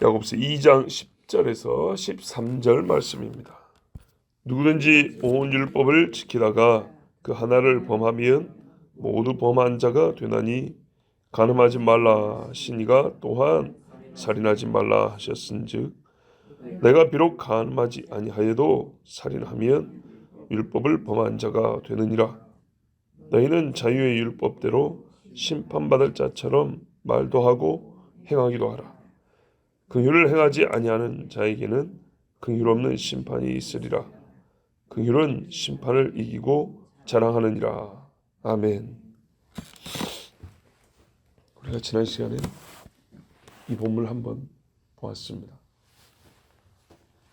야고보서 2장 10절에서 13절 말씀입니다. 누구든지 온 율법을 지키다가 그 하나를 범하면 모두 범한 자가 되나니 간음하지 말라 하시니가 또한 살인하지 말라 하셨은즉 내가 비록 간음하지 아니하여도 살인하면 율법을 범한 자가 되느니라. 너희는 자유의 율법대로 심판받을 자처럼 말도 하고 행하기도 하라. 긍휼을 행하지 아니하는 자에게는 긍휼 없는 심판이 있으리라. 긍휼은 심판을 이기고 자랑하느니라. 아멘. 우리가 지난 시간에 이 본문을 한번 보았습니다.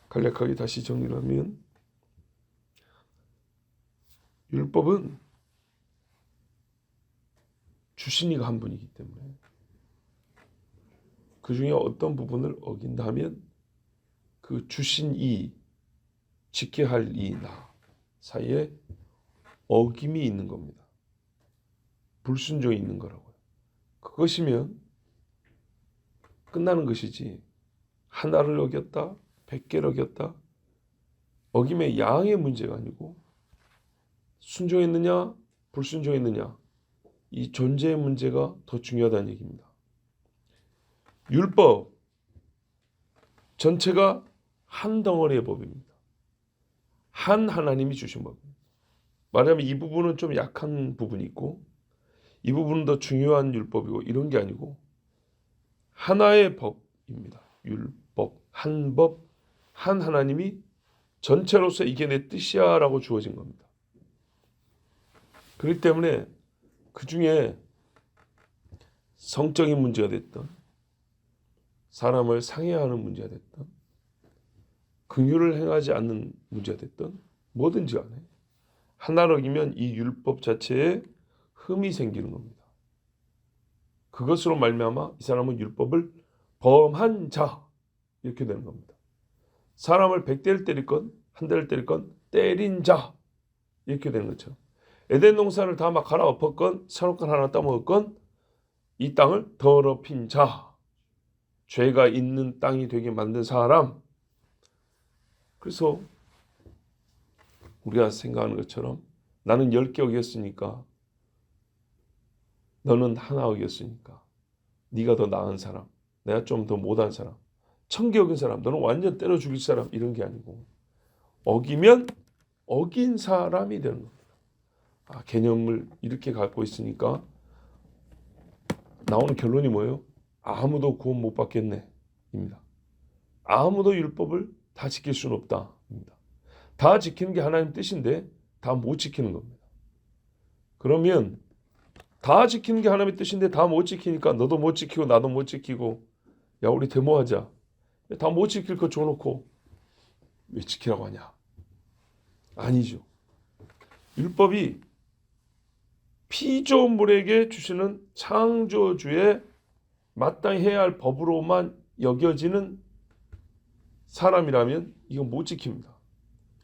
간략하게 다시 정리를 하면 율법은 주신 이가 한 분이기 때문에 그 중에 어떤 부분을 어긴다 하면 그 주신 이, 지켜야 할 이 나 사이에 어김이 있는 겁니다. 불순종이 있는 거라고요. 그것이면 끝나는 것이지 하나를 어겼다, 100개를 어겼다, 어김의 양의 문제가 아니고 순종했느냐, 불순종했느냐 이 존재의 문제가 더 중요하다는 얘기입니다. 율법 전체가 한 덩어리의 법입니다. 한 하나님이 주신 법입니다. 말하자면 이 부분은 좀 약한 부분이 있고 이 부분은 더 중요한 율법이고 이런 게 아니고 하나의 법입니다. 율법, 한 법, 한 하나님이 전체로서 이게 내 뜻이야 라고 주어진 겁니다. 그렇기 때문에 그 중에 성적인 문제가 됐던 사람을 상해하는 문제가 됐던 긍휼을 행하지 않는 문제가 됐던 뭐든지 간에 하나를 어기면 이 율법 자체에 흠이 생기는 겁니다. 그것으로 말미암아 이 사람은 율법을 범한 자 이렇게 되는 겁니다. 사람을 100대를 때릴 건, 한 대를 때릴 건 때린 자 이렇게 되는 거죠. 에덴 동산을 다 막 갈아 엎었건 산업권 하나 따먹었건 이 땅을 더럽힌 자, 죄가 있는 땅이 되게 만든 사람. 그래서 우리가 생각하는 것처럼 나는 10개 어겼으니까 너는 하나 어겼으니까 네가 더 나은 사람, 내가 좀 더 못한 사람, 1000개 어긴 사람, 너는 완전 때려 죽일 사람 이런 게 아니고 어기면 어긴 사람이 되는 겁니다. 개념을 이렇게 갖고 있으니까 나오는 결론이 뭐예요? 아무도 구원 못 받겠네 입니다. 아무도 율법을 다 지킬 수는 없다 입니다. 다 지키는 게 하나님 뜻인데 다 못 지키는 겁니다. 그러면 다 지키는 게 하나님의 뜻인데 다 못 지키니까 너도 못 지키고 나도 못 지키고 야 우리 데모하자. 다 못 지킬 거 줘놓고 왜 지키라고 하냐? 아니죠. 율법이 피조물에게 주시는 창조주의 마땅히 해야 할 법으로만 여겨지는 사람이라면 이건 못 지킵니다.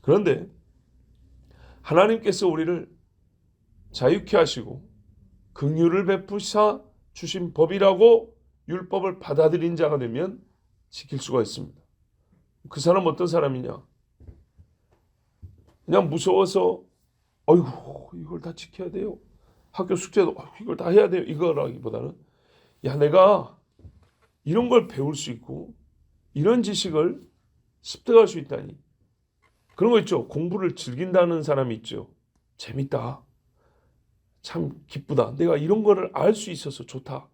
그런데 하나님께서 우리를 자유케 하시고 긍휼을 베푸사 주신 법이라고 율법을 받아들인 자가 되면 지킬 수가 있습니다. 그 사람은 어떤 사람이냐? 그냥 무서워서 어이구 이걸 다 지켜야 돼요. 학교 숙제도 이걸 다 해야 돼요. 이거라기보다는 야 내가 이런 걸 배울 수 있고 이런 지식을 습득할 수 있다니 그런 거 있죠. 공부를 즐긴다는 사람이 있죠. 재밌다. 참 기쁘다. 내가 이런 거를 알 수 있어서 좋다.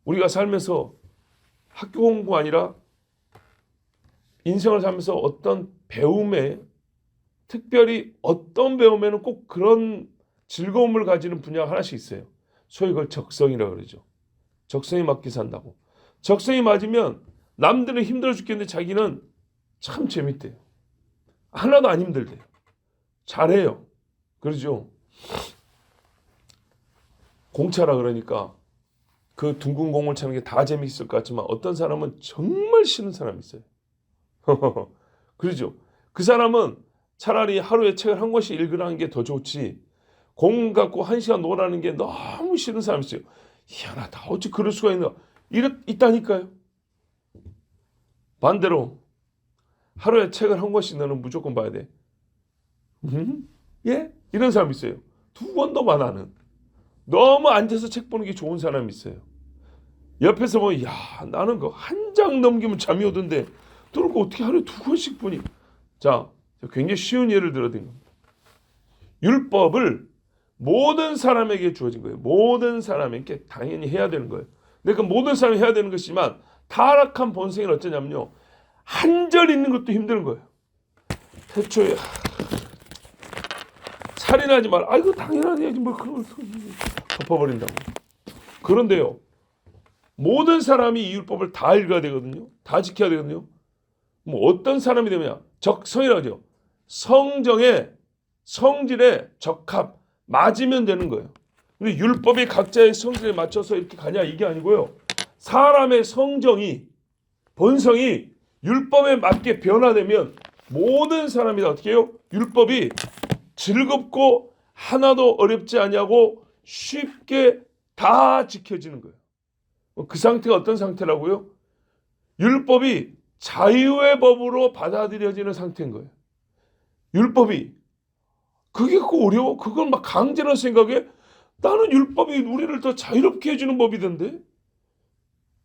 우리가 살면서 학교 공부 아니라 인생을 살면서 어떤 배움에 특별히 어떤 배움에는 꼭 그런 즐거움을 가지는 분야가 하나씩 있어요. 소위 그걸 적성이라고 그러죠. 적성에 맞게 산다고. 적성이 맞으면 남들은 힘들어 죽겠는데 자기는 참 재밌대요. 하나도 안 힘들대요. 잘해요. 그러죠. 공차라 그러니까 그 둥근 공을 차는 게 다 재밌을 것 같지만 어떤 사람은 정말 싫은 사람이 있어요. 그러죠. 그 사람은 차라리 하루에 책을 한 권씩 읽으라는 게 더 좋지 공 갖고 1시간 놀라는 게 너무 싫은 사람이 있어요. 희한하다. 어찌 그럴 수가 있나. 있다니까요. 반대로 하루에 책을 한 권씩 너는 무조건 봐야 돼. 예? 이런 사람이 있어요. 2권도 안 하는. 너무 앉아서 책 보는 게 좋은 사람이 있어요. 옆에서 보면 야 나는 그 한 장 넘기면 잠이 오던데 너는 어떻게 하루에 2권씩 보니. 자, 굉장히 쉬운 예를 들어드린 겁니다. 율법을 모든 사람에게 주어진 거예요. 모든 사람에게 당연히 해야 되는 거예요. 근데 그 모든 사람이 해야 되는 것이지만 타락한 본성은 어쩌냐면요. 한 절 읽는 것도 힘든 거예요. 태초에 살인하지 마라. 이거 당연한 얘기지 뭐 그런 걸 덮어버린다고. 그런데요. 모든 사람이 이 율법을 다 읽어야 되거든요. 다 지켜야 되거든요. 뭐 어떤 사람이 되느냐. 적성이라죠. 성정에 성질에 적합 맞으면 되는 거예요. 근데 율법이 각자의 성질에 맞춰서 이렇게 가냐 이게 아니고요. 사람의 성정이 본성이 율법에 맞게 변화되면 모든 사람이 다 어떻게 해요? 율법이 즐겁고 하나도 어렵지 않냐고 쉽게 다 지켜지는 거예요. 그 상태가 어떤 상태라고요? 율법이 자유의 법으로 받아들여지는 상태인 거예요. 율법이 그게 그 어려워? 그걸 막 강제로 생각해? 나는 율법이 우리를 더 자유롭게 해주는 법이던데?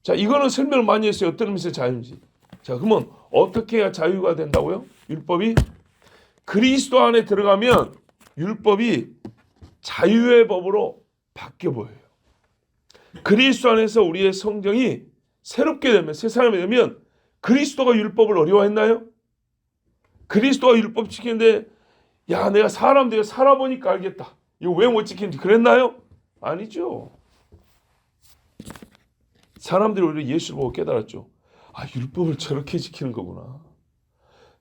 자, 이거는 설명을 많이 했어요. 어떤 의미에서 자유인지. 자, 그러면 어떻게 해야 자유가 된다고요? 율법이 그리스도 안에 들어가면 율법이 자유의 법으로 바뀌어 보여요. 그리스도 안에서 우리의 성정이 새롭게 되면 새 사람이 되면 그리스도가 율법을 어려워했나요? 그리스도가 율법 지키는데 야 내가 사람 되어 살아보니까 알겠다. 이거 왜 못 지키는지 그랬나요? 아니죠. 사람들이 오히려 예수를 보고 깨달았죠. 율법을 저렇게 지키는 거구나.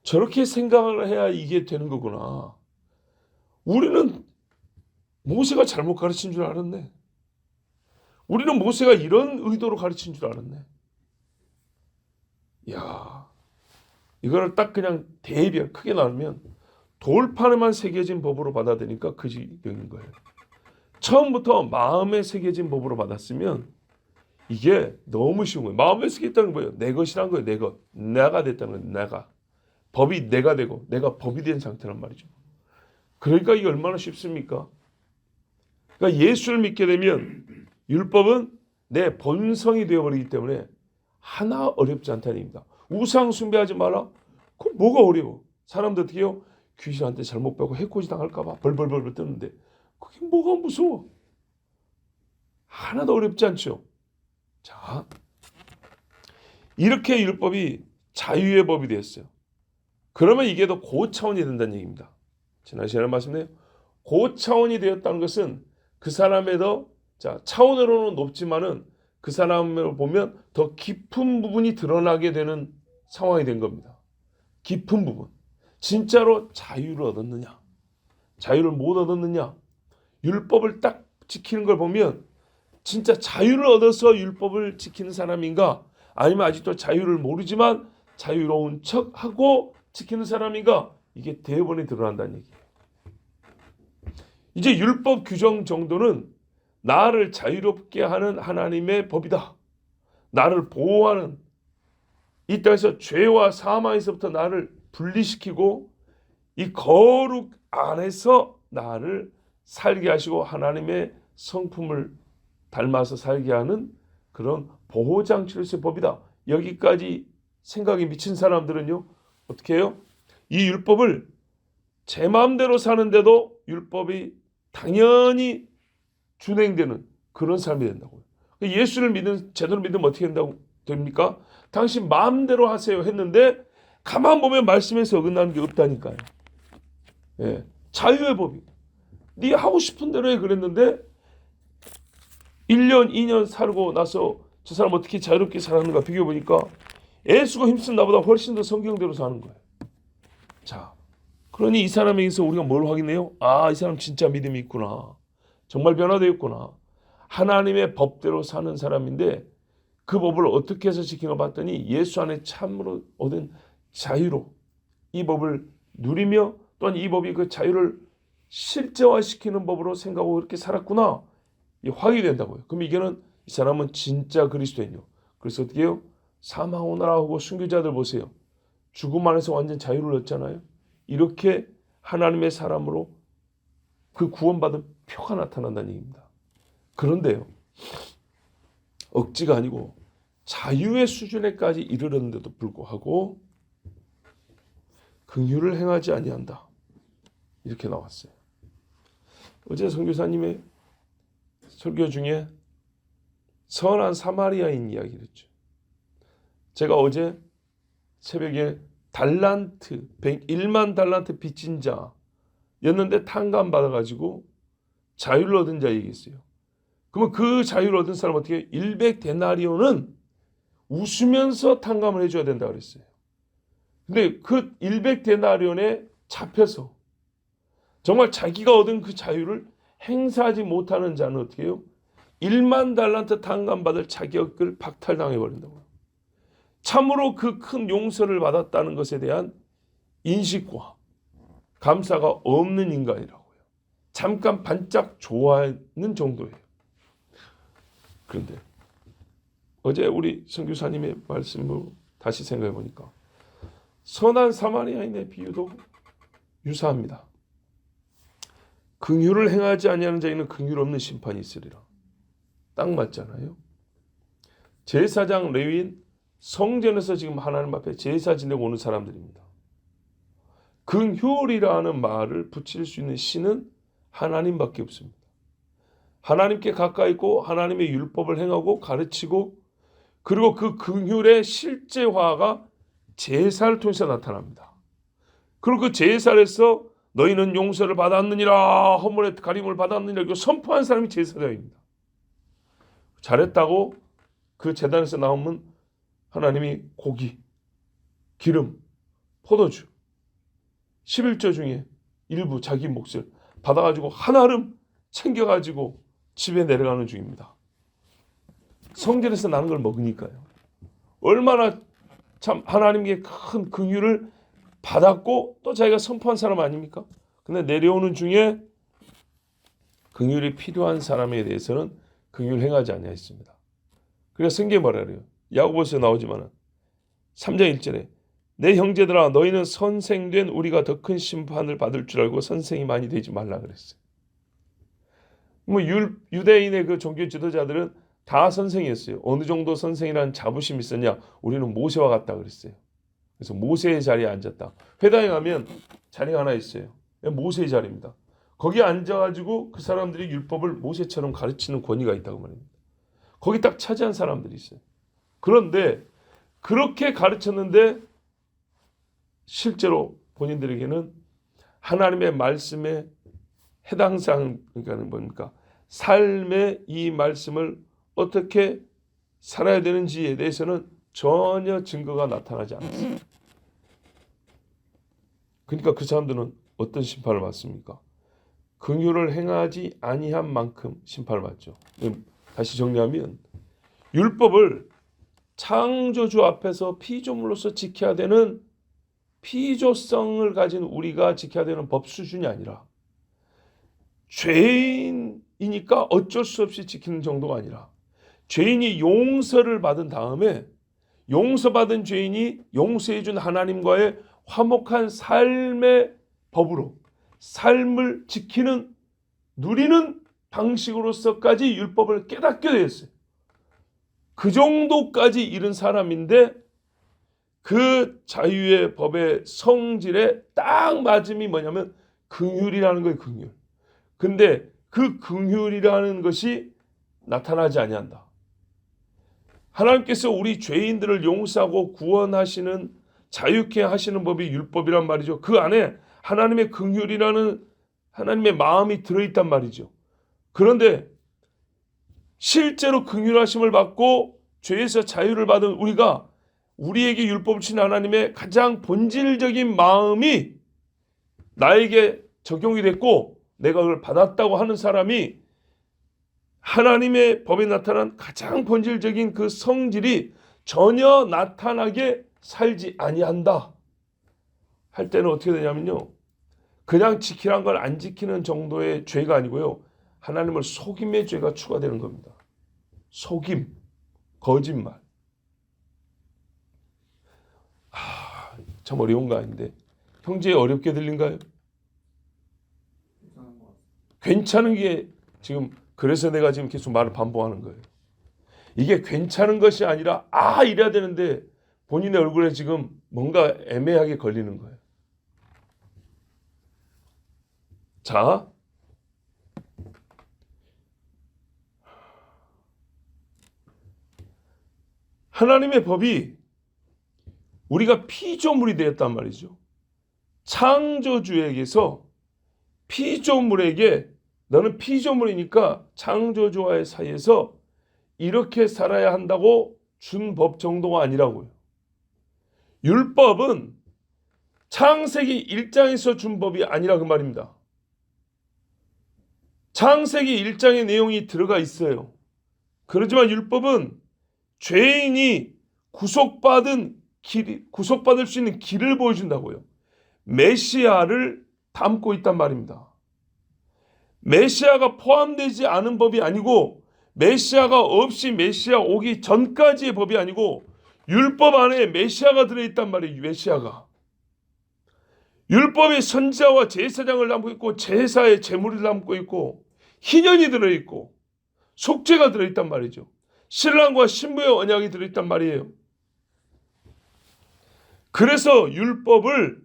저렇게 생각을 해야 이게 되는 거구나. 우리는 모세가 잘못 가르친 줄 알았네. 우리는 모세가 이런 의도로 가르친 줄 알았네. 야, 이거를 딱 그냥 대별 크게 나누면 돌판에만 새겨진 법으로 받아들이니까 그 지경인 거예요. 처음부터 마음에 새겨진 법으로 받았으면 이게 너무 쉬운 거예요. 마음에 새겼다는 거예요. 내 것이란 거예요. 내 것. 내가 됐다는 거예요. 내가. 법이 내가 되고 내가 법이 된 상태란 말이죠. 그러니까 이게 얼마나 쉽습니까? 그러니까 예수를 믿게 되면 율법은 내 본성이 되어버리기 때문에 하나 어렵지 않다는 얘기입니다. 우상 숭배하지 마라. 그럼 뭐가 어려워? 사람들 어떻게 해요? 귀신한테 잘못 배고 해코지 당할까 봐 벌벌벌 뜨는데 그게 뭐가 무서워? 하나도 어렵지 않죠. 자, 이렇게 율법이 자유의 법이 되었어요. 그러면 이게 더 고차원이 된다는 얘기입니다. 지난 시간에 말씀드린 고차원이 되었다는 것은 그 사람의 더 차원으로는 높지만은 그 사람을 보면 더 깊은 부분이 드러나게 되는 상황이 된 겁니다. 깊은 부분. 진짜로 자유를 얻었느냐? 자유를 못 얻었느냐? 율법을 딱 지키는 걸 보면 진짜 자유를 얻어서 율법을 지키는 사람인가? 아니면 아직도 자유를 모르지만 자유로운 척하고 지키는 사람인가? 이게 대번에 드러난다는 얘기예요. 이제 율법 규정 정도는 나를 자유롭게 하는 하나님의 법이다. 나를 보호하는 이 땅에서 죄와 사망에서부터 나를 분리시키고 이 거룩 안에서 나를 살게 하시고 하나님의 성품을 닮아서 살게 하는 그런 보호장치로서의 법이다. 여기까지 생각이 미친 사람들은요. 어떻게 해요? 이 율법을 제 마음대로 사는데도 율법이 당연히 준행되는 그런 삶이 된다고요. 예수를 제대로 믿으면 어떻게 됩니까? 당신 마음대로 하세요 했는데 가만 보면 말씀에서 어긋나는 게 없다니까요. 예, 자유의 법이. 네 하고 싶은 대로 해 그랬는데 1년, 2년 살고 나서 저 사람 어떻게 자유롭게 살았는가 비교해보니까 애쓰고 힘쓴 나보다 훨씬 더 성경대로 사는 거예요. 자, 그러니 이 사람에게서 우리가 뭘 확인해요? 이 사람 진짜 믿음이 있구나. 정말 변화되었구나. 하나님의 법대로 사는 사람인데 그 법을 어떻게 해서 지키나 봤더니 예수 안에 참으로 얻은 자유로 이 법을 누리며 또한 이 법이 그 자유를 실제화시키는 법으로 생각하고 그렇게 살았구나. 이 확인이 된다고요. 그럼 이게는 이 사람은 진짜 그리스도인이요. 그래서 어떻게 해요? 사망오너라 하고 순교자들 보세요. 죽음 안에서 완전 자유를 얻잖아요. 이렇게 하나님의 사람으로 그 구원받은 표가 나타난다는 얘기입니다. 그런데요, 억지가 아니고 자유의 수준에까지 이르렀는데도 불구하고 긍휼을 행하지 아니한다. 이렇게 나왔어요. 어제 선교사님의 설교 중에 선한 사마리아인 이야기를 했죠. 제가 어제 새벽에 달란트, 1만 달란트 빚진 자였는데 탕감 받아가지고 자유를 얻은 자 얘기했어요. 그러면 그 자유를 얻은 사람 어떻게 100데나리온은 웃으면서 탕감을 해줘야 된다 그랬어요. 근데 그 100데나리온에 잡혀서 정말 자기가 얻은 그 자유를 행사하지 못하는 자는 어떻게 해요? 1만 달란트 탕감받을 자격을 박탈당해 버린다고요. 참으로 그 큰 용서를 받았다는 것에 대한 인식과 감사가 없는 인간이라고요. 잠깐 반짝 좋아하는 정도예요. 그런데 어제 우리 선교사님의 말씀을 다시 생각해 보니까 선한 사마리아인의 비유도 유사합니다. 긍휼을 행하지 아니하는 자에게는 긍휼 없는 심판이 있으리라. 딱 맞잖아요. 제사장 레위인 성전에서 지금 하나님 앞에 제사 지내고 오는 사람들입니다. 긍휼이라는 말을 붙일 수 있는 신은 하나님밖에 없습니다. 하나님께 가까이 있고 하나님의 율법을 행하고 가르치고 그리고 그 긍휼의 실제화가 제사를 통해서 나타납니다. 그리고 그 제사에서 너희는 용서를 받았느니라, 허물의 가림을 받았느니라 이렇게 선포한 사람이 제사장입니다. 잘했다고 그 제단에서 나오면 하나님이 고기, 기름, 포도주 11조 중에 일부 자기 몫을 받아가지고 한아름 챙겨가지고 집에 내려가는 중입니다. 성전에서 나는 걸 먹으니까요. 얼마나 참 하나님께 큰 긍휼을 받았고 또 자기가 선포한 사람 아닙니까? 근데 내려오는 중에 긍휼이 필요한 사람에 대해서는 긍휼 행하지 아니하였습니다. 그래서 성경에 뭐라 그래요? 야고보서에 나오지만은 3장 1절에 내 형제들아 너희는 선생된 우리가 더 큰 심판을 받을 줄 알고 선생이 많이 되지 말라 그랬어요. 뭐 유대인의 그 종교 지도자들은 다 선생이었어요. 어느 정도 선생이라는 자부심이 있었냐? 우리는 모세와 같다 그랬어요. 그래서 모세의 자리에 앉았다. 회당에 가면 자리가 하나 있어요. 모세의 자리입니다. 거기에 앉아가지고 그 사람들이 율법을 모세처럼 가르치는 권위가 있다고 말합니다. 거기 딱 차지한 사람들이 있어요. 그런데 그렇게 가르쳤는데 실제로 본인들에게는 하나님의 말씀에 해당 사항, 그러니까 뭡니까? 삶의 이 말씀을 어떻게 살아야 되는지에 대해서는 전혀 증거가 나타나지 않았습니다. 그러니까 그 사람들은 어떤 심판을 받습니까? 긍휼을 행하지 아니한 만큼 심판을 받죠. 다시 정리하면 율법을 창조주 앞에서 피조물로서 지켜야 되는 피조성을 가진 우리가 지켜야 되는 법 수준이 아니라 죄인이니까 어쩔 수 없이 지키는 정도가 아니라 죄인이 용서를 받은 다음에 용서받은 죄인이 용서해준 하나님과의 화목한 삶의 법으로 삶을 지키는 누리는 방식으로서까지 율법을 깨닫게 되었어요. 그 정도까지 이른 사람인데 그 자유의 법의 성질에 딱 맞음이 뭐냐면 긍휼이라는 거예요. 긍휼. 근데 그 긍휼이라는 것이 나타나지 아니한다. 하나님께서 우리 죄인들을 용서하고 구원하시는 자유케 하시는 법이 율법이란 말이죠. 그 안에 하나님의 긍휼이라는 하나님의 마음이 들어있단 말이죠. 그런데 실제로 긍휼하심을 받고 죄에서 자유를 받은 우리가 우리에게 율법을 주신 하나님의 가장 본질적인 마음이 나에게 적용이 됐고 내가 그걸 받았다고 하는 사람이 하나님의 법에 나타난 가장 본질적인 그 성질이 전혀 나타나게 살지 아니한다 할 때는 어떻게 되냐면요. 그냥 지키란 걸 안 지키는 정도의 죄가 아니고요. 하나님을 속임의 죄가 추가되는 겁니다. 속임, 거짓말. 참 어려운 거 아닌데 형제 어렵게 들린가요? 괜찮은 게 지금 그래서 내가 지금 계속 말을 반복하는 거예요. 이게 괜찮은 것이 아니라 이래야 되는데 본인의 얼굴에 지금 뭔가 애매하게 걸리는 거예요. 자, 하나님의 법이 우리가 피조물이 되었단 말이죠. 창조주에게서 피조물에게 너는 피조물이니까 창조주와의 사이에서 이렇게 살아야 한다고 준 법 정도가 아니라고요. 율법은 창세기 1장에서 준 법이 아니라 그 말입니다. 창세기 1장의 내용이 들어가 있어요. 그렇지만 율법은 죄인이 구속받을 수 있는 길을 보여준다고요. 메시아를 담고 있단 말입니다. 메시아가 포함되지 않은 법이 아니고 메시아가 없이 메시아 오기 전까지의 법이 아니고 율법 안에 메시아가 들어있단 말이에요. 메시아가. 율법의 선지자와 제사장을 담고 있고 제사의 제물을 담고 있고 희년이 들어있고 속죄가 들어있단 말이죠. 신랑과 신부의 언약이 들어있단 말이에요. 그래서 율법을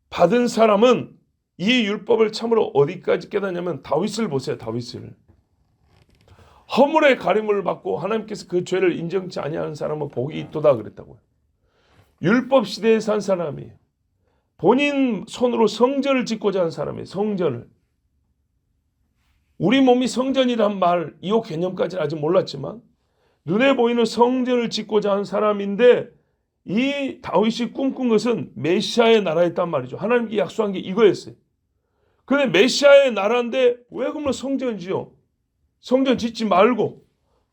받은 사람은 이 율법을 참으로 어디까지 깨닫냐면 다윗을 보세요. 다윗을. 허물의 가림을 받고 하나님께서 그 죄를 인정치 아니하는 사람은 복이 있도다 그랬다고요. 율법 시대에 산 사람이에요. 본인 손으로 성전을 짓고자 한 사람이에요. 성전을. 우리 몸이 성전이란 말, 이 개념까지는 아직 몰랐지만 눈에 보이는 성전을 짓고자 한 사람인데 이 다윗이 꿈꾼 것은 메시아의 나라였단 말이죠. 하나님께 약속한 게 이거였어요. 근데 메시아의 나라인데 왜 그러면 성전 지어? 성전 짓지 말고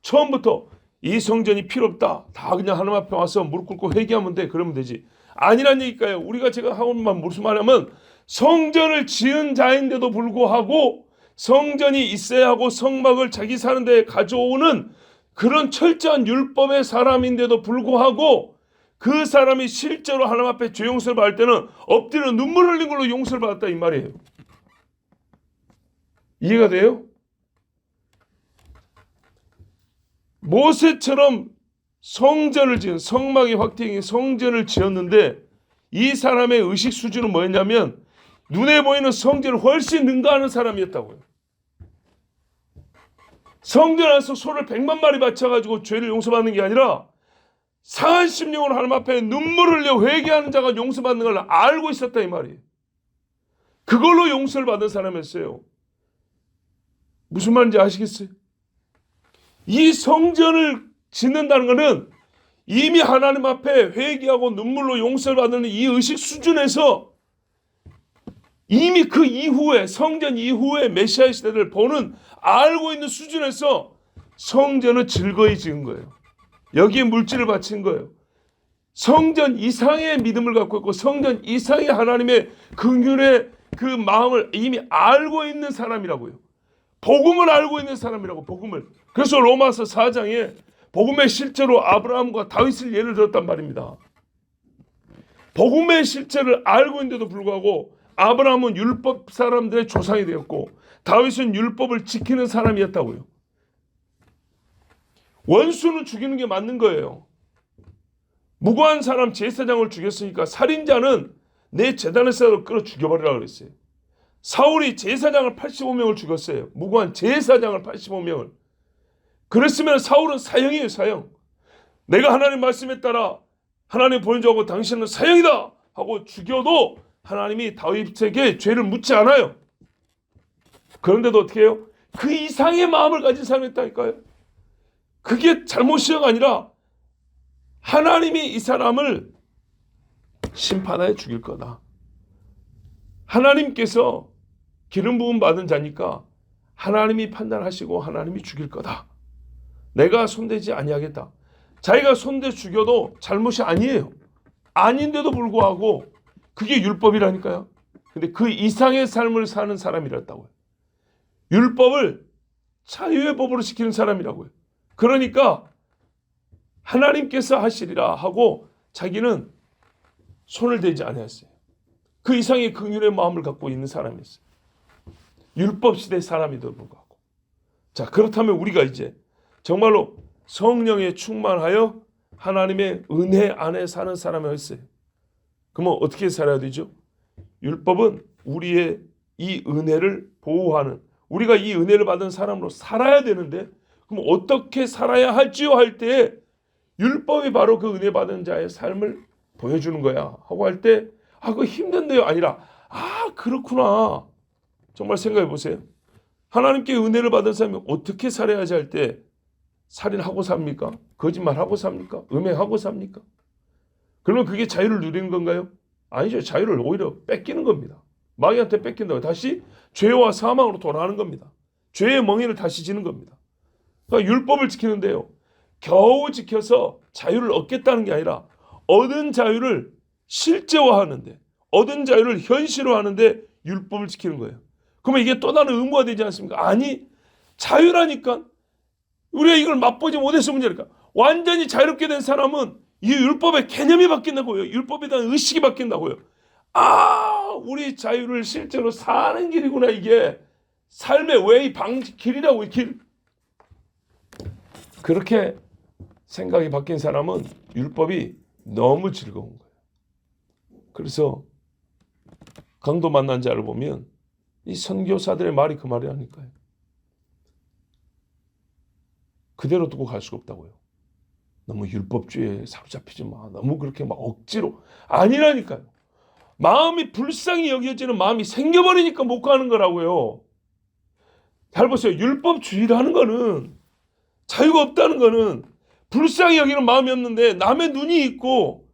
처음부터 이 성전이 필요 없다. 다 그냥 하나님 앞에 와서 무릎 꿇고 회개하면 돼. 그러면 되지. 아니란 얘기일까요? 제가 하고만 무슨 말하면 성전을 지은 자인데도 불구하고 성전이 있어야 하고 성막을 자기 사는 데 가져오는 그런 철저한 율법의 사람인데도 불구하고 그 사람이 실제로 하나님 앞에 죄 용서를 받을 때는 엎드려 눈물 흘린 걸로 용서를 받았다 이 말이에요. 이해가 돼요? 모세처럼 성전을 지은 성막의 확대인 성전을 지었는데 이 사람의 의식 수준은 뭐였냐면 눈에 보이는 성전을 훨씬 능가하는 사람이었다고요. 성전 안에서 소를 100만 마리 바쳐가지고 죄를 용서받는 게 아니라 상한 심령으로 하나님 앞에 눈물을 흘려 회개하는 자가 용서받는 걸 알고 있었다 이 말이에요. 그걸로 용서를 받은 사람이었어요. 무슨 말인지 아시겠어요? 이 성전을 짓는다는 것은 이미 하나님 앞에 회개하고 눈물로 용서를 받는 이 의식 수준에서 이미 그 이후에 성전 이후에 메시아 시대를 보는 알고 있는 수준에서 성전을 즐거이 지은 거예요. 여기에 물질을 바친 거예요. 성전 이상의 믿음을 갖고 있고 성전 이상의 하나님의 긍휼의 그 마음을 이미 알고 있는 사람이라고요. 복음을 알고 있는 사람이라고 복음을. 그래서 로마서 4장에 복음의 실제로 아브라함과 다윗을 예를 들었단 말입니다. 복음의 실체를 알고 있는데도 불구하고 아브라함은 율법 사람들의 조상이 되었고 다윗은 율법을 지키는 사람이었다고요. 원수는 죽이는 게 맞는 거예요. 무고한 사람 제사장을 죽였으니까 살인자는 내 제단에서 끌어 죽여버리라고 그랬어요. 사울이 제사장을 85명을 죽였어요. 무고한 제사장을 85명을. 그랬으면 사울은 사형이에요. 사형. 내가 하나님 말씀에 따라 하나님 보여주고 당신은 사형이다 하고 죽여도 하나님이 다윗에게 죄를 묻지 않아요. 그런데도 어떻게 해요? 그 이상의 마음을 가진 사람이 있다니까요. 그게 잘못이가 아니라 하나님이 이 사람을 심판하여 죽일 거다. 하나님께서 기름 부음 받은 자니까 하나님이 판단하시고 하나님이 죽일 거다. 내가 손대지 아니하겠다. 자기가 손대 죽여도 잘못이 아니에요. 아닌데도 불구하고 그게 율법이라니까요. 근데 그 이상의 삶을 사는 사람이랬다고요. 율법을 자유의 법으로 지키는 사람이라고요. 그러니까 하나님께서 하시리라 하고 자기는 손을 대지 아니했어요. 그 이상의 긍휼의 마음을 갖고 있는 사람이었어요. 율법 시대 사람이도 불구하고. 자, 그렇다면 우리가 이제 정말로 성령에 충만하여 하나님의 은혜 안에 사는 사람이었어요. 그러면 어떻게 살아야 되죠? 율법은 우리의 이 은혜를 보호하는, 우리가 이 은혜를 받은 사람으로 살아야 되는데, 그럼 어떻게 살아야 할지요 할 때 율법이 바로 그 은혜 받은 자의 삶을 보여주는 거야 하고 할 때, 그거 힘든데요 아니라, 그렇구나. 정말 생각해 보세요. 하나님께 은혜를 받은 사람이 어떻게 살아야지 할 때 살인하고 삽니까? 거짓말하고 삽니까? 음행하고 삽니까? 그러면 그게 자유를 누리는 건가요? 아니죠. 자유를 오히려 뺏기는 겁니다. 마귀한테 뺏긴다고 다시 죄와 사망으로 돌아가는 겁니다. 죄의 멍에를 다시 지는 겁니다. 그러니까 율법을 지키는데요, 겨우 지켜서 자유를 얻겠다는 게 아니라 얻은 자유를 실제화하는데, 얻은 자유를 현실화하는데 율법을 지키는 거예요. 그러면 이게 또 다른 의무가 되지 않습니까? 아니, 자유라니까. 우리가 이걸 맛보지 못해서 문제니까. 완전히 자유롭게 된 사람은 이 율법의 개념이 바뀐다고요. 율법에 대한 의식이 바뀐다고요. 우리 자유를 실제로 사는 길이구나. 이게 삶의 웨이, 길이라고. 길. 그렇게 생각이 바뀐 사람은 율법이 너무 즐거운 거예요. 그래서 강도 만난 자를 보면 이 선교사들의 말이 그 말이 아닐까요? 그대로 두고 갈 수가 없다고요. 너무 율법주의에 사로잡히지 마. 너무 그렇게 막 억지로. 아니라니까요. 마음이 불쌍히 여겨지는 마음이 생겨버리니까 못 가는 거라고요. 잘 보세요. 율법주의라는 거는, 자유가 없다는 거는 불쌍히 여기는 마음이 없는데 남의 눈이 있고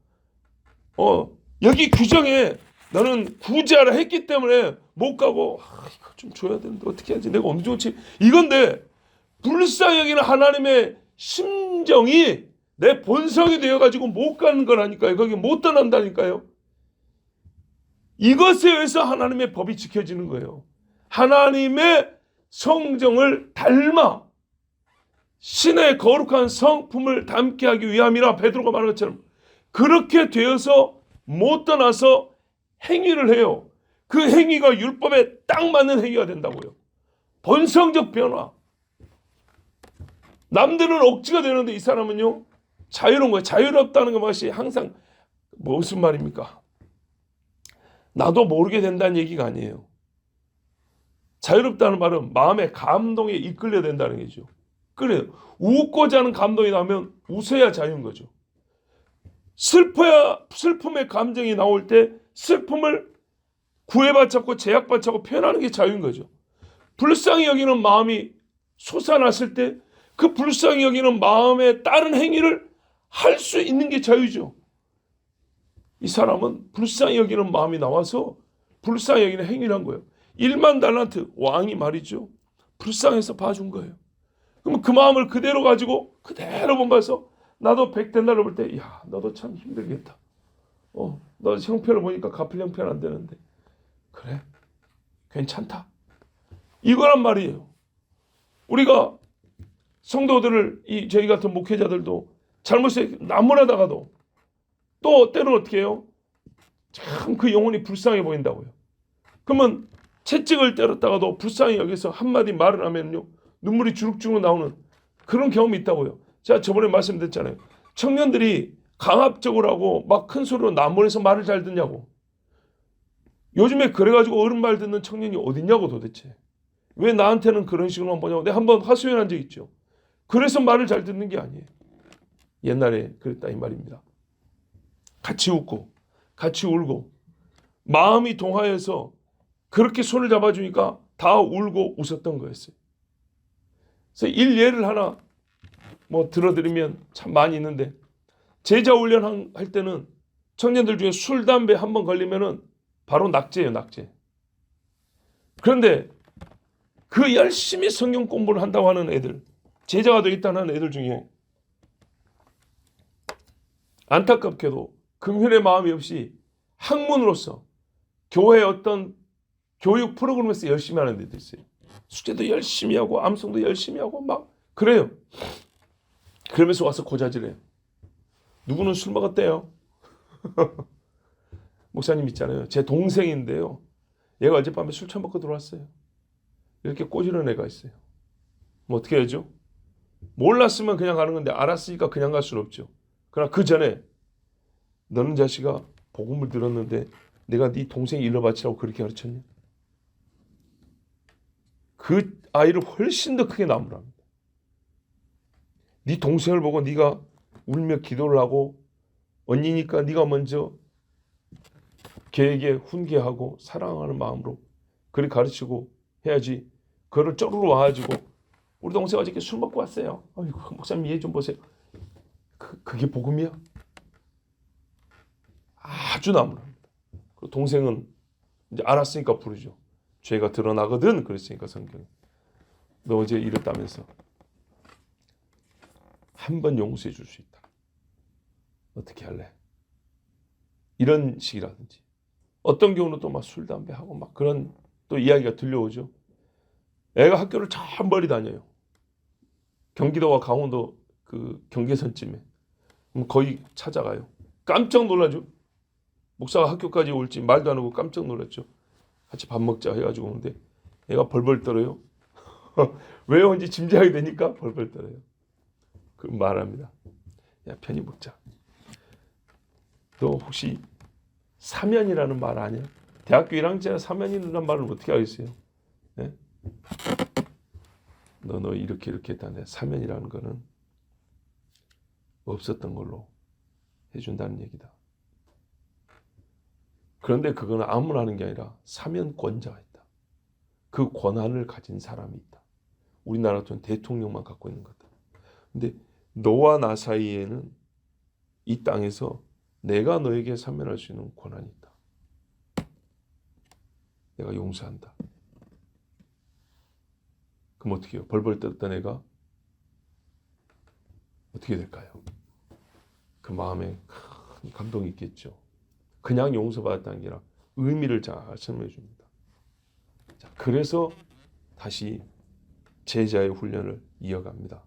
여기 규정에 너는 구제하라 했기 때문에 못 가고, 이거 좀 줘야 되는데 어떻게 하지? 내가 엄청 좋지. 이건데 불쌍히 여기는 하나님의 심정이 내 본성이 되어가지고 못 가는 거라니까요. 거기 못 떠난다니까요. 이것에 의해서 하나님의 법이 지켜지는 거예요. 하나님의 성정을 닮아 신의 거룩한 성품을 담게 하기 위함이라 베드로가 말한 것처럼 그렇게 되어서 못 떠나서 행위를 해요. 그 행위가 율법에 딱 맞는 행위가 된다고요. 본성적 변화. 남들은 억지가 되는데 이 사람은요, 자유로운 거예요. 자유롭다는 것이 항상 무슨 말입니까? 나도 모르게 된다는 얘기가 아니에요. 자유롭다는 말은 마음의 감동에 이끌려 된다는 거죠. 그래요. 웃고자 하는 감동이 나면 웃어야 자유인 거죠. 슬픔의 감정이 나올 때 슬픔을 구애받고 제약받고 표현하는 게 자유인 거죠. 불쌍히 여기는 마음이 솟아났을 때 그 불쌍히 여기는 마음에 따른 행위를 할 수 있는 게 자유죠. 이 사람은 불쌍히 여기는 마음이 나와서 불쌍히 여기는 행위를 한 거예요. 1만 달란트, 왕이 말이죠, 불쌍해서 봐준 거예요. 그러면 그 마음을 그대로 가지고 그대로 본받아서 나도 100데나리를 볼 때, 야, 너도 참 힘들겠다. 너 형편을 보니까 갚을 형편 안 되는데. 그래, 괜찮다. 이거란 말이에요. 우리가 성도들을, 저희 같은 목회자들도 잘못에 나무라다가도 또 때로는 어떻게 해요? 참 그 영혼이 불쌍해 보인다고요. 그러면 채찍을 때렸다가도 불쌍히 여기서 한마디 말을 하면요, 눈물이 주룩주룩 나오는 그런 경험이 있다고요. 제가 저번에 말씀드렸잖아요. 청년들이 강압적으로 하고 막 큰 소리로 남원에서 말을 잘 듣냐고. 요즘에 그래가지고 어른 말 듣는 청년이 어딨냐고 도대체. 왜 나한테는 그런 식으로만 보냐고. 내가 한번 하소연한 적 있죠. 그래서 말을 잘 듣는 게 아니에요. 옛날에 그랬다 이 말입니다. 같이 웃고 같이 울고 마음이 동하여서 그렇게 손을 잡아주니까 다 울고 웃었던 거였어요. 그래서 일예를 하나 들어드리면 참 많이 있는데, 제자 훈련 할 때는 청년들 중에 술, 담배 한번 걸리면은 바로 낙제예요, 낙제. 그런데 그 열심히 성경 공부를 한다고 하는 애들, 제자가 되겠다는 애들 중에 안타깝게도 긍휼의 마음이 없이 학문으로서 교회의 어떤 교육 프로그램에서 열심히 하는 애들 있어요. 숙제도 열심히 하고 암송도 열심히 하고 막 그래요. 그러면서 와서 고자질해요. 누구는 술 먹었대요. 목사님 있잖아요. 제 동생인데요. 얘가 어젯밤에 술 처먹고 들어왔어요. 이렇게 꼬지는 애가 있어요. 뭐 어떻게 해야죠? 몰랐으면 그냥 가는 건데 알았으니까 그냥 갈 수는 없죠. 그러나 그 전에 너는 자식아 복음을 들었는데 내가 네 동생 일러 바치라고 그렇게 가르쳤냐? 그 아이를 훨씬 더 크게 나무랍니다. 네 동생을 보고 네가 울며 기도를 하고 언니니까 네가 먼저 걔에게 훈계하고 사랑하는 마음으로 그렇게 가르치고 해야지. 그를 쪼르르 와가지고 우리 동생 어저께 술 먹고 왔어요. 아이고 목사님 얘 좀 보세요. 그게 복음이야? 아주 나무랍니다. 그 동생은 이제 알았으니까 부르죠. 죄가 드러나거든 그랬으니까 성경에. 너 어제 이랬다면서 한 번 용서해 줄 수 있다. 어떻게 할래? 이런 식이라든지 어떤 경우는 또 막 술 담배 하고 막 그런 또 이야기가 들려오죠. 애가 학교를 저 멀리 다녀요. 경기도와 강원도 그 경계선쯤에. 그럼 거의 찾아가요. 깜짝 놀라죠. 목사가 학교까지 올지 말도 안 하고 깜짝 놀랐죠. 같이 밥 먹자 해가지고 오는데 애가 벌벌 떨어요. 왜 온지 짐작이 되니까 벌벌 떨어요. 그 말합니다. 야 편히 먹자. 너 혹시 사면이라는 말 아냐? 대학교 1학년짜리 사면이라는 말을 어떻게 알겠어요? 네? 너 이렇게 했다네. 사면이라는 거는 없었던 걸로 해준다는 얘기다. 그런데 그거는 아무나 하는 게 아니라 사면권자가 있다. 그 권한을 가진 사람이 있다. 우리나라 같은 대통령만 갖고 있는 거다. 근데 너와 나 사이에는 이 땅에서 내가 너에게 사면할 수 있는 권한이 있다. 내가 용서한다. 그럼 어떻게 해요? 벌벌 떨었던 애가 어떻게 될까요? 그 마음에 큰 감동이 있겠죠. 그냥 용서받았다는 게 아니라 의미를 잘 설명해 줍니다. 자, 그래서 다시 제자의 훈련을 이어갑니다.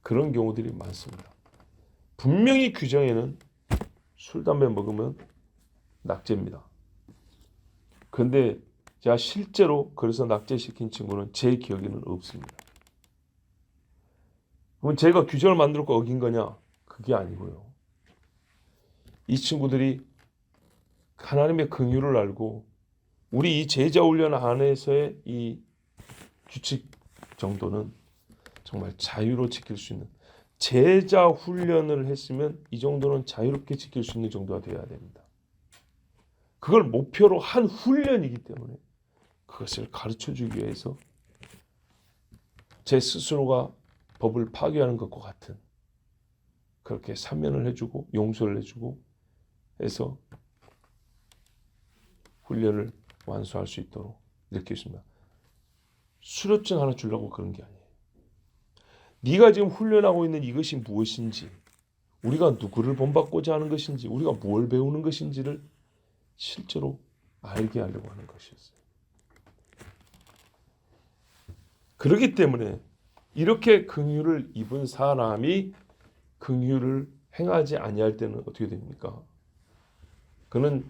그런 경우들이 많습니다. 분명히 규정에는 술, 담배 먹으면 낙제입니다. 그런데 제가 실제로 그래서 낙제시킨 친구는 제 기억에는 없습니다. 그럼 제가 규정을 만들고 어긴 거냐? 그게 아니고요. 이 친구들이 하나님의 긍휼을 알고 우리 이 제자 훈련 안에서의 이 규칙 정도는 정말 자유로 지킬 수 있는 제자 훈련을 했으면 이 정도는 자유롭게 지킬 수 있는 정도가 되어야 됩니다. 그걸 목표로 한 훈련이기 때문에 그것을 가르쳐주기 위해서 제 스스로가 법을 파괴하는 것과 같은 그렇게 사면을 해주고 용서를 해주고 해서 훈련을 완수할 수 있도록 이렇게 있습니다. 수료증 하나 주려고 그런 게 아니에요. 네가 지금 훈련하고 있는 이것이 무엇인지, 우리가 누구를 본받고자 하는 것인지, 우리가 뭘 배우는 것인지를 실제로 알게 하려고 하는 것이었어요. 그렇기 때문에 이렇게 긍휼을 입은 사람이 긍휼을 행하지 아니할 때는 어떻게 됩니까? 그는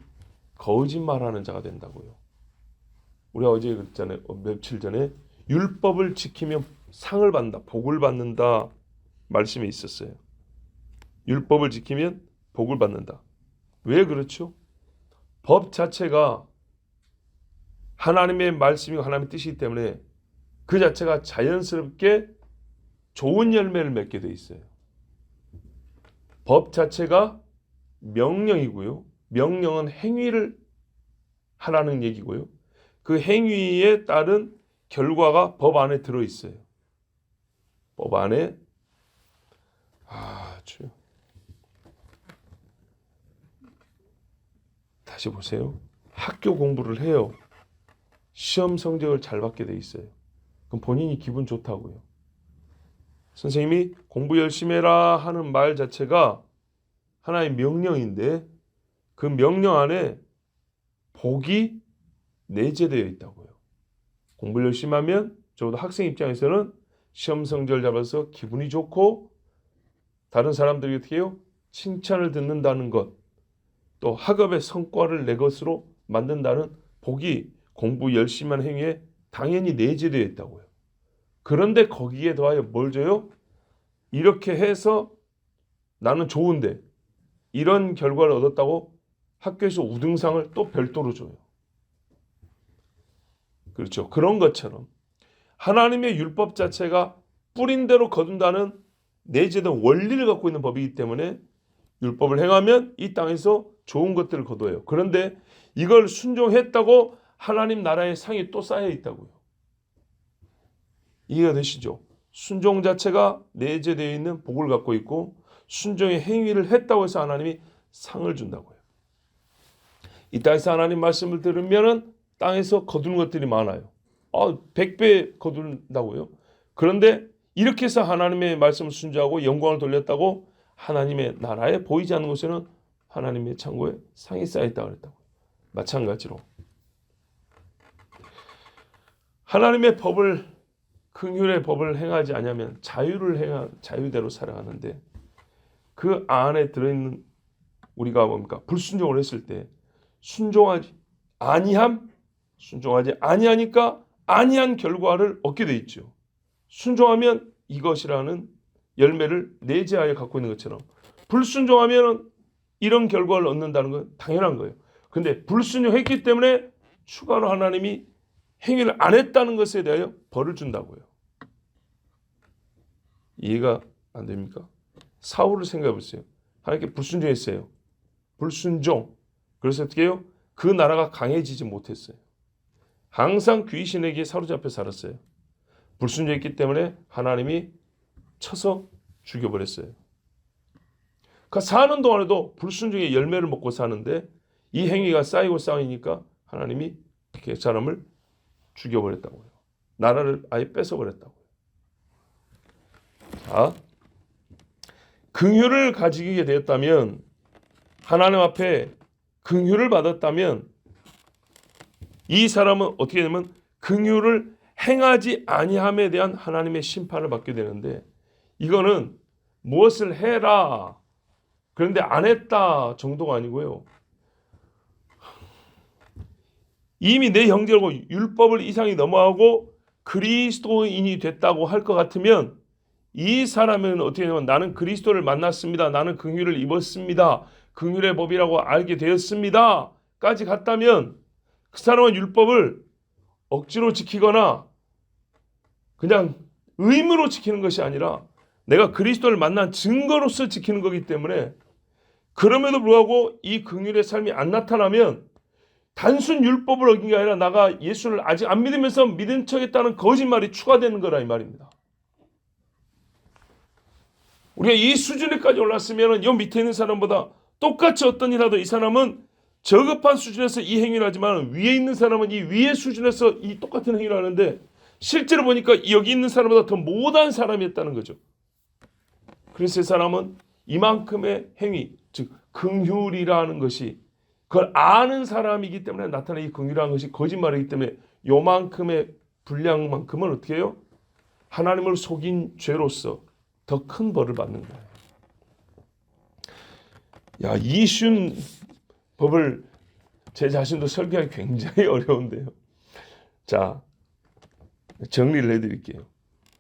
거짓말하는 자가 된다고요. 우리가 어제 그랬잖아요. 며칠 전에 율법을 지키면 상을 받는다, 복을 받는다 말씀이 있었어요. 율법을 지키면 복을 받는다. 왜 그렇죠? 법 자체가 하나님의 말씀이고 하나님의 뜻이기 때문에 그 자체가 자연스럽게 좋은 열매를 맺게 돼 있어요. 법 자체가 명령이고요. 명령은 행위를 하라는 얘기고요. 그 행위에 따른 결과가 법 안에 들어 있어요. 법 안에 아주 다시 보세요. 학교 공부를 해요. 시험 성적을 잘 받게 돼 있어요. 그럼 본인이 기분 좋다고요. 선생님이 공부 열심히 해라 하는 말 자체가 하나의 명령인데 그 명령 안에 복이 내재되어 있다고요. 공부 열심히 하면 적어도 학생 입장에서는 시험 성적을 잡아서 기분이 좋고 다른 사람들이 어떻게 해요? 칭찬을 듣는다는 것. 또 학업의 성과를 내 것으로 만든다는 복이 공부 열심히 한 행위에 당연히 내재되어 있다고요. 그런데 거기에 더하여 뭘 줘요? 이렇게 해서 나는 좋은데 이런 결과를 얻었다고 학교에서 우등상을 또 별도로 줘요. 그렇죠. 그런 것처럼 하나님의 율법 자체가 뿌린 대로 거둔다는 내재된 원리를 갖고 있는 법이기 때문에 율법을 행하면 이 땅에서 좋은 것들을 거둬요. 그런데 이걸 순종했다고 하나님 나라의 상이 또 쌓여 있다고요. 이해가 되시죠? 순종 자체가 내재되어 있는 복을 갖고 있고 순종의 행위를 했다고 해서 하나님이 상을 준다고요. 이 땅에서 하나님 말씀을 들으면은 땅에서 거두는 것들이 많아요. 100배 거둔다고요. 그런데 이렇게 해서 하나님의 말씀을 순종하고 영광을 돌렸다고 하나님의 나라에 보이지 않는 곳에는 하나님의 창고에 상이 쌓여있다고 그랬다고요. 마찬가지로 하나님의 법을 긍휼의 법을 행하지 않으면 자유대로 살아가는데 그 안에 들어있는 우리가 뭡니까? 불순종을 했을 때 순종하지 아니하니까 아니한 결과를 얻게 돼 있죠. 순종하면 이것이라는 열매를 내재하여 갖고 있는 것처럼 불순종하면 이런 결과를 얻는다는 건 당연한 거예요. 근데 불순종했기 때문에 추가로 하나님이 행위를 안 했다는 것에 대하여 벌을 준다고요. 이해가 안 됩니까? 사울을 생각해 보세요. 하나님께 불순종했어요. 불순종. 그래서 어떻게 해요? 그 나라가 강해지지 못했어요. 항상 귀신에게 사로잡혀 살았어요. 불순종했기 때문에 하나님이 쳐서 죽여버렸어요. 그 사는 동안에도 불순종의 열매를 먹고 사는데 이 행위가 쌓이니까 하나님이 그 사람을 죽여버렸다고요. 나라를 아예 뺏어버렸다고요. 자, 긍휼을 가지게 되었다면 하나님 앞에 긍휼을 받았다면 이 사람은 어떻게 되냐면 긍휼을 행하지 아니함에 대한 하나님의 심판을 받게 되는데 이거는 무엇을 해라 그런데 안 했다 정도가 아니고요. 이미 내 형제라고 율법을 이상이 넘어가고 그리스도인이 됐다고 할 것 같으면 이 사람은 어떻게 되냐면 나는 그리스도를 만났습니다. 나는 긍휼을 입었습니다. 긍휼의 법이라고 알게 되었습니다. 까지 갔다면 그 사람은 율법을 억지로 지키거나 그냥 의무로 지키는 것이 아니라 내가 그리스도를 만난 증거로서 지키는 거기 때문에 그럼에도 불구하고 이 긍휼의 삶이 안 나타나면 단순 율법을 어긴 게 아니라 나가 예수를 아직 안 믿으면서 믿은 척했다는 거짓말이 추가되는 거라 이 말입니다. 우리가 이 수준에까지 올랐으면 이 밑에 있는 사람보다 똑같이 어떤 일하도 이 사람은 저급한 수준에서 이 행위를 하지만 위에 있는 사람은 이 위의 수준에서 이 똑같은 행위를 하는데 실제로 보니까 여기 있는 사람보다 더 못한 사람이었다는 거죠. 그래서 이 사람은 이만큼의 행위, 즉 긍휼이라는 것이 그걸 아는 사람이기 때문에 나타나는 이 긍휼이라는 것이 거짓말이기 때문에 요만큼의 분량만큼은 어떻게 해요? 하나님을 속인 죄로서 더 큰 벌을 받는 거예요. 야, 이 쉬운 법을 제 자신도 설계하기 굉장히 어려운데요. 자, 정리를 해드릴게요.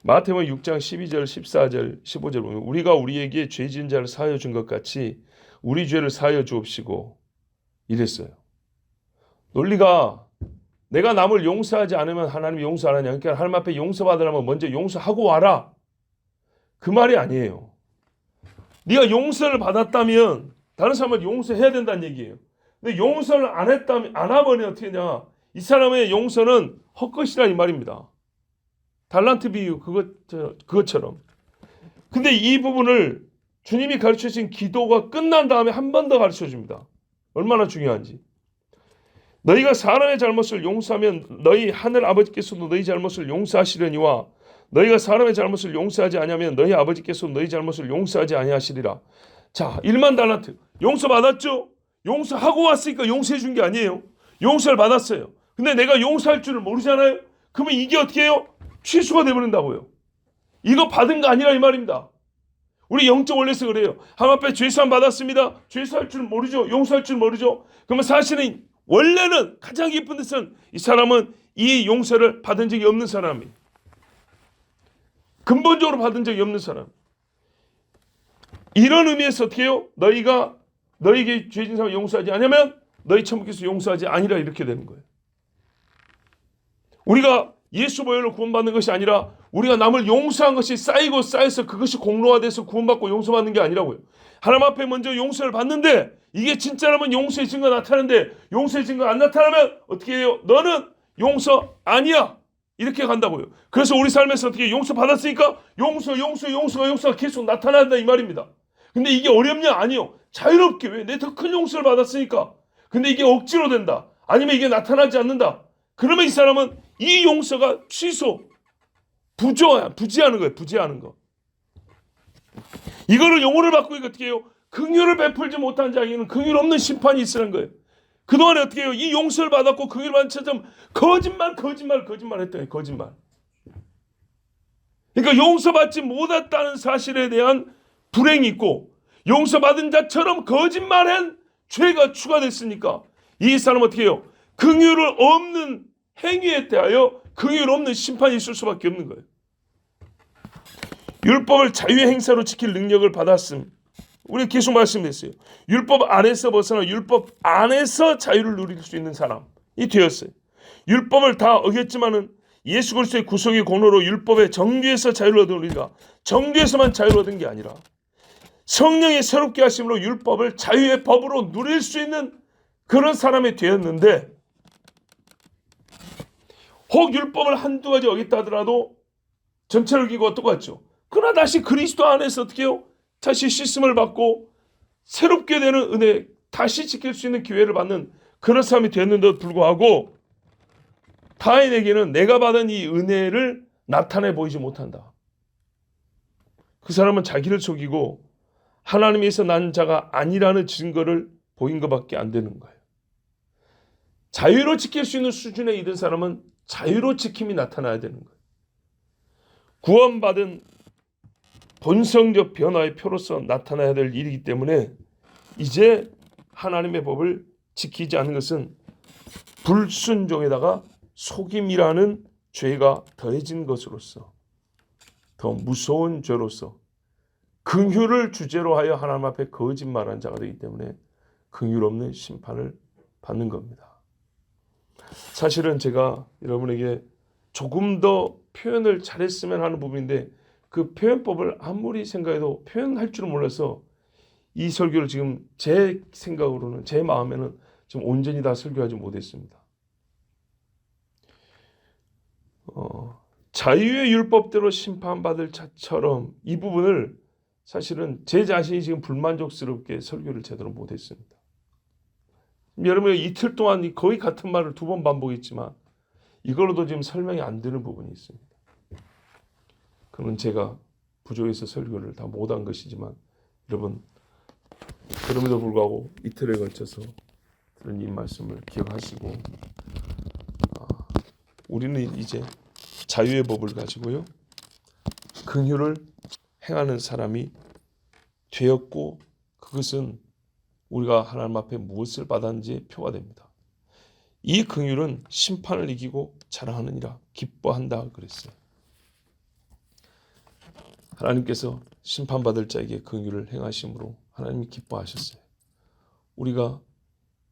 마태복음 6장 12절, 14절, 15절 보면 우리가 우리에게 죄 지은 자를 사하여 준 것 같이 우리 죄를 사하여 주옵시고 이랬어요. 논리가 내가 남을 용서하지 않으면 하나님이 용서 안 하냐. 그러니까 하나님 앞에 용서받으려면 먼저 용서하고 와라. 그 말이 아니에요. 네가 용서를 받았다면 다른 사람을 용서해야 된다는 얘기예요. 근데 용서를 안 했다면 안 하버리면 어떻게 되냐? 이 사람의 용서는 헛것이라 이 말입니다. 달란트 비유 그것처럼. 근데 이 부분을 주님이 가르쳐 주신 기도가 끝난 다음에 한 번 더 가르쳐 줍니다. 얼마나 중요한지. 너희가 사람의 잘못을 용서하면 너희 하늘 아버지께서도 너희 잘못을 용서하시려니와 너희가 사람의 잘못을 용서하지 아니하면 너희 아버지께서도 너희 잘못을 용서하지 아니하시리라. 자, 1만 달란트 용서받았죠? 용서하고 왔으니까 용서해 준 게 아니에요. 용서를 받았어요. 근데 내가 용서할 줄을 모르잖아요. 그러면 이게 어떻게 해요? 취소가 돼버린다고요. 이거 받은 거 아니라 이 말입니다. 우리 영적 원리에서 그래요. 하나님 앞에 죄수함 받았습니다. 죄수할 줄 모르죠. 용서할 줄 모르죠. 그러면 사실은 원래는 가장 깊은 데서는 이 사람은 이 용서를 받은 적이 없는 사람이에요. 근본적으로 받은 적이 없는 사람. 이런 의미에서 어떻게 해요? 너희가 너희에게 죄진 사람을 용서하지 않으면 너희 천국에서 용서하지 아니라 이렇게 되는 거예요. 우리가 예수 보혈로 구원받는 것이 아니라 우리가 남을 용서한 것이 쌓이고 쌓여서 그것이 공로화돼서 구원받고 용서받는 게 아니라고요. 하나님 앞에 먼저 용서를 받는데 이게 진짜라면 용서의 증거가 나타나는데 용서의 증거가 안 나타나면 어떻게 해요? 너는 용서 아니야. 이렇게 간다고요. 그래서 우리 삶에서 어떻게 용서 받았으니까 용서가 계속 나타난다 이 말입니다. 근데 이게 어렵냐? 아니요. 자유롭게 왜? 내 더 큰 용서를 받았으니까. 근데 이게 억지로 된다. 아니면 이게 나타나지 않는다. 그러면 이 사람은 이 용서가 취소, 부지하는 거예요. 부지하는 거. 이거를 용어를 바꾸니까 어떻게 해요? 긍휼을 베풀지 못한 자에게는 긍휼 없는 심판이 있으라는 거예요. 그동안에 어떻게 해요? 이 용서를 받았고 긍휼을 받은 처럼 거짓말 했더니 거짓말. 그러니까 용서받지 못했다는 사실에 대한 불행이 있고 용서받은 자처럼 거짓말한 죄가 추가됐으니까 이 사람 어떻게 해요? 긍휼을 없는 행위에 대하여 긍휼 없는 심판이 있을 수밖에 없는 거예요. 율법을 자유의 행사로 지킬 능력을 받았음. 우리 계속 말씀했어요. 율법 안에서 벗어나 율법 안에서 자유를 누릴 수 있는 사람이 되었어요. 율법을 다 어겼지만은 예수 그리스도의 구속의 공로로 율법의 정죄에서 자유를 얻은 우리가 정죄에서만 자유를 얻은 게 아니라 성령의 새롭게 하심으로 율법을 자유의 법으로 누릴 수 있는 그런 사람이 되었는데 혹 율법을 한두 가지 어겼다 하더라도 점체를 기고 똑같죠. 그러나 다시 그리스도 안에서 어떻게 해요? 다시 씻음을 받고 새롭게 되는 은혜 다시 지킬 수 있는 기회를 받는 그런 사람이 되었는데도 불구하고 타인에게는 내가 받은 이 은혜를 나타내 보이지 못한다. 그 사람은 자기를 속이고 하나님에서 난 자가 아니라는 증거를 보인 것밖에 안 되는 거예요. 자유로 지킬 수 있는 수준에 이른 사람은 자유로 지킴이 나타나야 되는 거예요. 구원받은 본성적 변화의 표로서 나타나야 될 일이기 때문에 이제 하나님의 법을 지키지 않는 것은 불순종에다가 속임이라는 죄가 더해진 것으로서 더 무서운 죄로서 긍휼을 주제로 하여 하나님 앞에 거짓말한 자가 되기 때문에 긍휼 없는 심판을 받는 겁니다. 사실은 제가 여러분에게 조금 더 표현을 잘했으면 하는 부분인데 그 표현법을 아무리 생각해도 표현할 줄은 몰라서 이 설교를 지금 제 생각으로는 제 마음에는 지금 온전히 다 설교하지 못했습니다. 자유의 율법대로 심판받을 자처럼 이 부분을 사실은 제 자신이 지금 불만족스럽게 설교를 제대로 못했습니다. 여러분 이틀 동안 거의 같은 말을 2번 반복했지만 이걸로도 지금 설명이 안 되는 부분이 있습니다. 그건 제가 부족해서 설교를 다 못한 것이지만 여러분 그럼에도 불구하고 이틀에 걸쳐서 들은 이 말씀을 기억하시고 우리는 이제 자유의 법을 가지고요 긍휼을 행하는 사람이 되었고 그것은 우리가 하나님 앞에 무엇을 받았는지 표가 됩니다. 이 긍휼은 심판을 이기고 자랑하느니라 기뻐한다 그랬어요. 하나님께서 심판받을 자에게 긍휼을 행하심으로 하나님이 기뻐하셨어요. 우리가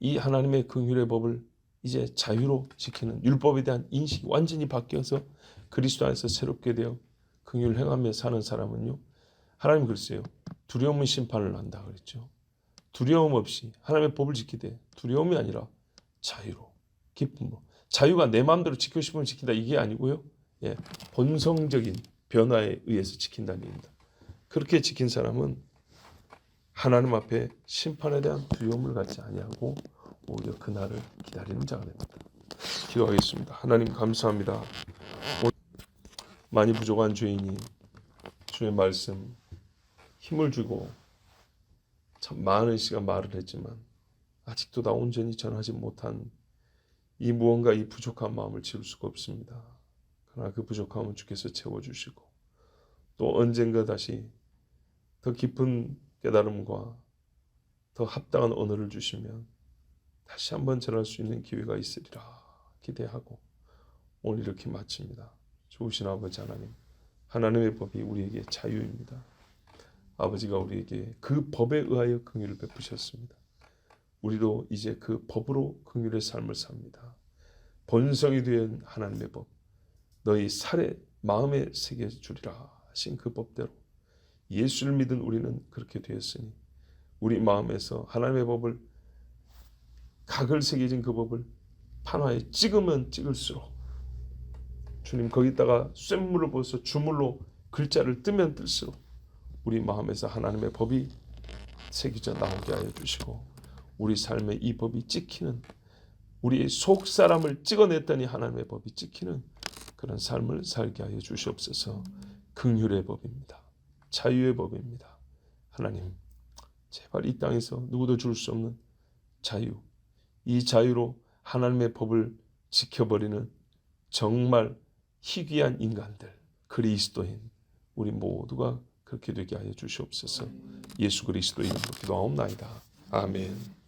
이 하나님의 긍휼의 법을 이제 자유로 지키는 율법에 대한 인식이 완전히 바뀌어서 그리스도 안에서 새롭게 되어 긍휼을 행하며 사는 사람은요. 하나님 그랬어요. 두려움은 심판을 한다 그랬죠. 두려움 없이 하나님의 법을 지키되 두려움이 아니라 자유로 기쁨으로 자유가 내 마음대로 지키고 싶으면 지킨다 이게 아니고요. 본성적인 변화에 의해서 지킨다는 얘기입니다. 그렇게 지킨 사람은 하나님 앞에 심판에 대한 두려움을 갖지 아니하고 오히려 그날을 기다리는 자가 됩니다. 기도하겠습니다. 하나님 감사합니다. 많이 부족한 죄인이 주의 말씀 힘을 주고 참 많은 시간 말을 했지만 아직도 다 온전히 전하지 못한 이 무언가 이 부족한 마음을 지울 수가 없습니다. 그러나 그 부족함은 주께서 채워주시고 또 언젠가 다시 더 깊은 깨달음과 더 합당한 언어를 주시면 다시 한번 전할 수 있는 기회가 있으리라 기대하고 오늘 이렇게 마칩니다. 좋으신 아버지 하나님, 하나님의 법이 우리에게 자유입니다. 아버지가 우리에게 그 법에 의하여 긍휼을 베푸셨습니다. 우리도 이제 그 법으로 긍휼의 삶을 삽니다. 본성이 된 하나님의 법, 너희 살에 마음에 새겨주리라 하신 그 법대로 예수를 믿은 우리는 그렇게 되었으니 우리 마음에서 하나님의 법을, 각을 새겨진 그 법을 판화에 찍으면 찍을수록, 주님 거기다가 쇳물을 부어서 주물로 글자를 뜨면 뜰수록 우리 마음에서 하나님의 법이 새겨져 나오게 하여 주시고, 우리 삶에 이 법이 찍히는, 우리의 속 사람을 찍어냈더니 하나님의 법이 찍히는 그런 삶을 살게 하여 주시옵소서. 긍휼의 법입니다. 자유의 법입니다. 하나님, 제발 이 땅에서 누구도 줄 수 없는 자유, 이 자유로 하나님의 법을 지켜버리는 정말 희귀한 인간들, 그리스도인 우리 모두가 그렇게 되게 하여 주시옵소서. 예수 그리스도의 이름으로 기도하옵나이다. 아멘.